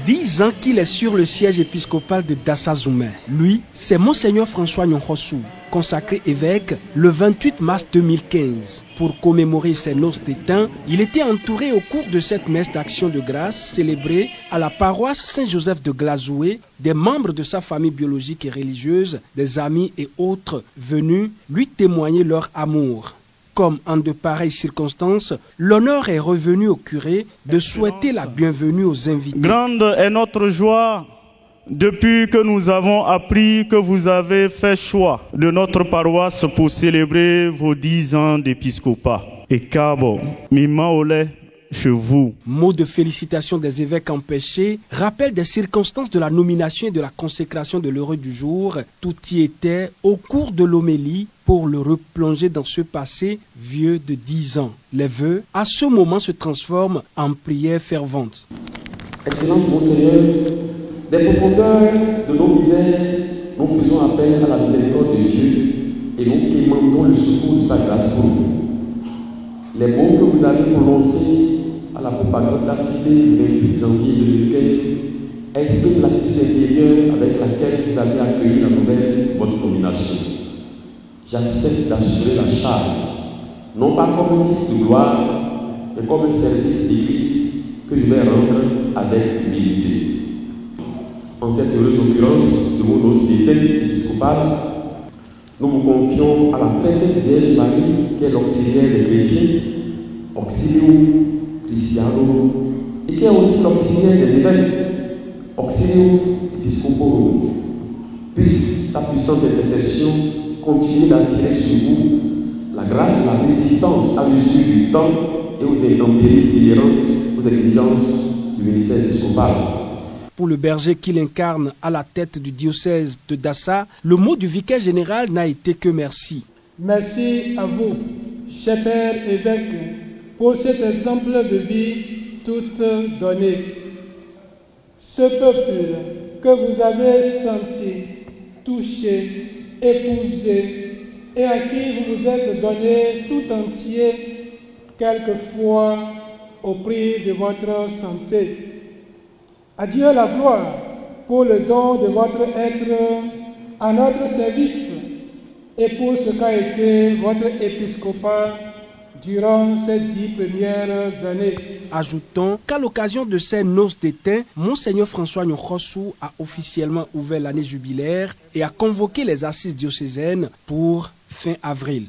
10 ans qu'il est sur le siège épiscopal de Dassa-Zoumé. Lui, c'est Monseigneur François Nyonkhosou, consacré évêque le 28 mars 2015. Pour commémorer ses noces d'étain, il était entouré au cours de cette messe d'action de grâce célébrée à la paroisse Saint-Joseph de Glazoué, des membres de sa famille biologique et religieuse, des amis et autres venus lui témoigner leur amour. Comme en de pareilles circonstances, l'honneur est revenu au curé de souhaiter la bienvenue aux invités. Grande est notre joie depuis que nous avons appris que vous avez fait choix de notre paroisse pour célébrer vos 10 ans d'épiscopat. Et Cabo, Mima Olé, chez vous. Mot de félicitations des évêques empêchés, rappel des circonstances de la nomination et de la consécration de l'heureux du jour. Tout y était au cours de l'homélie pour le replonger dans ce passé vieux de 10 ans. Les vœux, à ce moment, se transforment en prières ferventes. Excellence Monseigneur, des profondeurs de nos misères, nous faisons appel à la miséricorde de Dieu et nous demandons le secours de sa grâce pour vous. Les mots que vous avez prononcés à la propagande d'affilée le 28 janvier 2015 expriment l'attitude intérieure avec laquelle vous avez accueilli la nouvelle de votre nomination. J'accepte d'assurer la charge, non pas comme un titre de gloire, mais comme un service d'église que je vais rendre avec humilité. En cette heureuse occurrence de vos noces d'étain épiscopales, nous vous confions à la très sainte Vierge Marie, qui est l'auxiliaire des chrétiens, Auxilium Christiano, et qui est aussi l'auxiliaire des évêques, Auxilium Episcoporum. Puisse sa puissante intercession continuer d'attirer sur vous la grâce de la résistance à mesure du temps et aux intempéries inhérentes aux exigences du ministère épiscopal. Pour le berger qu'il incarne à la tête du diocèse de Dassa, le mot du vicaire général n'a été que merci. Merci à vous, cher Père évêque, pour cet exemple de vie toute donnée. Ce peuple que vous avez senti, touché, épousé et à qui vous vous êtes donné tout entier, quelquefois au prix de votre santé. À Dieu la gloire pour le don de votre être à notre service et pour ce qu'a été votre épiscopat durant ces 10 premières années. Ajoutons qu'à l'occasion de ces noces d'étain, Monseigneur François Nyonkhosou a officiellement ouvert l'année jubilaire et a convoqué les assises diocésaines pour fin avril.